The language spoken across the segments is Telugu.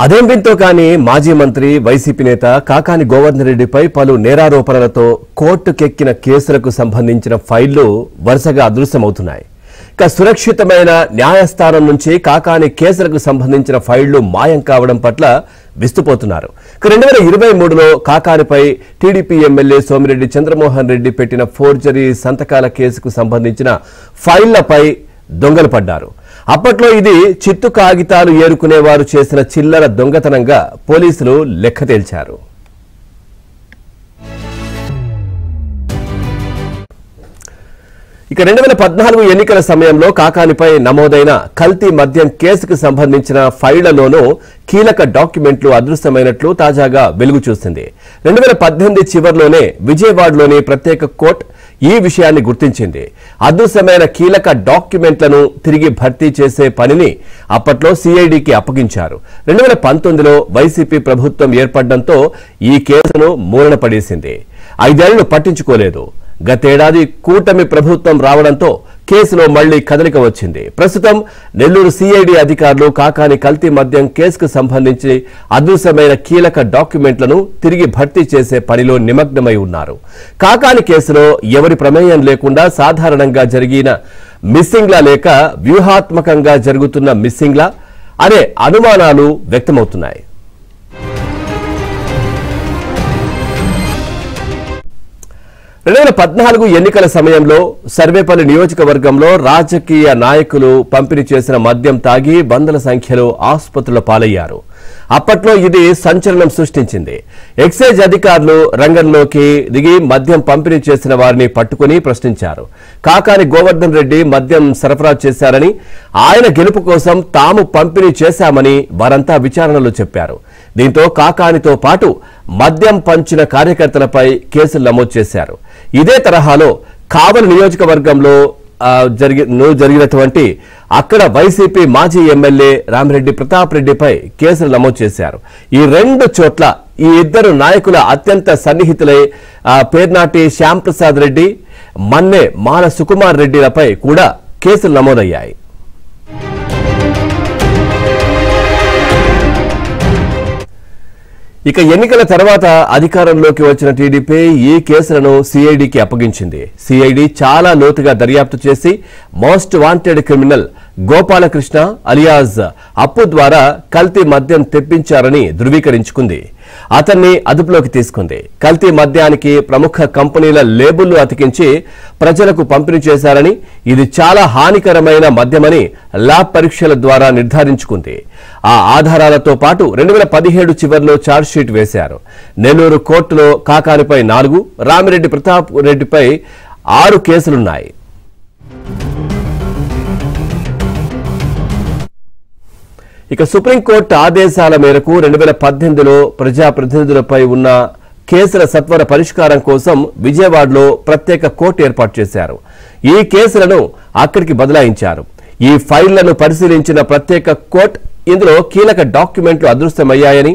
అదేం వింతో కానీ మాజీ మంత్రి వైసీపీ నేత కాకాని గోవర్ధన్ రెడ్డిపై పలు నేరారోపణలతో కోర్టుకెక్కిన కేసులకు సంబంధించిన ఫైళ్లు వరుసగా అదృశ్యమవుతున్నాయి. ఇక సురక్షితమైన న్యాయస్థానం నుంచి కాకాని కేసులకు సంబంధించిన ఫైళ్లు మాయం కావడం పట్ల విస్తుపోతున్నారు. 2023లో కాకానిపై టీడీపీ ఎమ్మెల్యే సోమిరెడ్డి చంద్రమోహన్ రెడ్డి పెట్టిన ఫోర్జరీ సంతకాల కేసుకు సంబంధించిన ఫైళ్లపై దొంగలు పడ్డారు. అప్పట్లో ఇది చిత్తు కాగితాలు ఏరుకునేవారు చేసిన చిల్లర దొంగతనంగా పోలీసులు లెక్క తేల్చారు. ఇక 2014 ఎన్నికల సమయంలో కాకానిపై నమోదైన కల్తీ మద్యం కేసుకు సంబంధించిన ఫైళ్లలోనూ కీలక డాక్యుమెంట్లు అదృశ్యమైనట్లు తాజాగా వెలుగు చూసింది. 2018 చివర్లోనే విజయవాడలోని ప్రత్యేక కోర్టు ఈ విషయాన్ని గుర్తించింది. అదృశ్యమైన కీలక డాక్యుమెంట్లను తిరిగి భర్తీ చేసే పనిని అప్పట్లో సిఐడికి అప్పగించారు. 2019లో వైసీపీ ప్రభుత్వం ఏర్పడడంతో ఈ కేసును మూలన పడేసింది. 5 ఏళ్లు పట్టించుకోలేదు. గతేడాది కూటమి ప్రభుత్వం రావడంతో కేసులో మళ్లీ కదలిక వచ్చింది. ప్రస్తుతం నెల్లూరు సిఐడి అధికారులు కాకాని కల్తీ మద్యం కేసుకు సంబంధించి అదృశ్యమైన కీలక డాక్యుమెంట్లను తిరిగి భర్తీ చేసే పనిలో నిమగ్నమై ఉన్నారు. కాకాని కేసులో ఎవరి ప్రమేయం లేకుండా సాధారణంగా జరిగిన మిస్సింగ్లా లేక వ్యూహాత్మకంగా జరుగుతున్న మిస్సింగ్లా అనే అనుమానాలు వ్యక్తమవుతున్నాయి. రెండు 2014 ఎన్నికల సమయంలో సర్వేపల్లి నియోజకవర్గంలో రాజకీయ నాయకులు పంపిణీ చేసిన మద్యం తాగి వందల సంఖ్యలో ఆసుపత్రుల పాలయ్యారు. అప్పట్లో ఇది సంచలనం సృష్టించింది. ఎక్సైజ్ అధికారులు రంగంలోకి దిగి మద్యం పంపిణీ చేసిన వారిని పట్టుకుని ప్రశ్నించారు. కాకాని గోవర్ధన్ రెడ్డి మద్యం సరఫరా చేశారని, ఆయన గెలుపు కోసం తాము పంపిణీ చేశామని వారంతా విచారణలో చెప్పారు. దీంతో కాకానితో పాటు మద్యం పంచిన కార్యకర్తలపై కేసులు నమోదు చేశారు. ఇదే తరహాలో కావలి నియోజకవర్గంలో జరిగినటువంటి అక్కడ వైసీపీ మాజీ ఎమ్మెల్యే రామిరెడ్డి ప్రతాప్ రెడ్డిపై కేసులు నమోదు చేశారు. ఈ 2 చోట్ల ఈ ఇద్దరు నాయకుల అత్యంత సన్నిహితులై పేర్నాటి శ్యాంప్రసాద్ రెడ్డి, మన్నే మాల సుకుమార్ రెడ్డిలపై కూడా కేసులు నమోదయ్యాయి. ఇక ఎన్నికల తర్వాత అధికారంలోకి వచ్చిన టీడీపీ ఈ కేసులను సిఐడికి అప్పగించింది. సిఐడి చాలా లోతుగా దర్యాప్తు చేసి most wanted criminal Gopalakrishna alias అప్పు ద్వారా కల్తీ మద్యం తెప్పించారని ధృవీకరించుకుంది. అతన్ని అదుపులోకి తీసుకుంది. కల్తీ మద్యానికి ప్రముఖ కంపెనీల లేబుళ్లు అతికించి ప్రజలకు పంపిణీ చేశారని, ఇది చాలా హానికరమైన మద్యమని ల్యాబ్ పరీక్షల ద్వారా నిర్ధారించుకుంది. ఆ ఆధారాలతో పాటు 2017 చివర్లో ఛార్జ్షీట్ వేశారు. నెల్లూరు కోర్టులో కాకానిపై 4, రామిరెడ్డి ప్రతాప్ రెడ్డిపై 6 కేసులున్నాయి. ఇక సుప్రీంకోర్టు ఆదేశాల మేరకు 2018లో ప్రజాప్రతినిధులపై ఉన్న కేసుల సత్వర పరిష్కారం కోసం విజయవాడలో ప్రత్యేక కోర్టు ఏర్పాటు చేశారు. ఈ కేసులను అక్కడికి బదలాయించారు. ఈ ఫైళ్లను పరిశీలించిన ప్రత్యేక కోర్టు ఇందులో కీలక డాక్యుమెంట్లు అదృశ్యమయ్యాయని,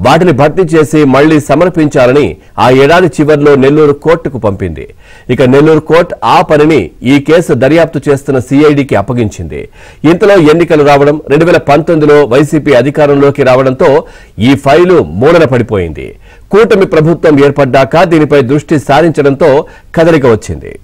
వాటిని భర్తీ చేసి మళ్లీ సమర్పించాలని ఆ ఏడాది చివర్లో నెల్లూరు కోర్టుకు పంపింది. ఇక నెల్లూరు కోర్టు ఆ పనిని ఈ కేసు దర్యాప్తు చేస్తున్న సిఐడికి అప్పగించింది. ఇంతలో ఎన్నికలు రావడం, 2019లో వైసీపీ అధికారంలోకి రావడంతో ఈ ఫైలు మూలన పడిపోయింది. కూటమి ప్రభుత్వం ఏర్పడ్డాక దీనిపై దృష్టి సారించడంతో కదలిక వచ్చింది.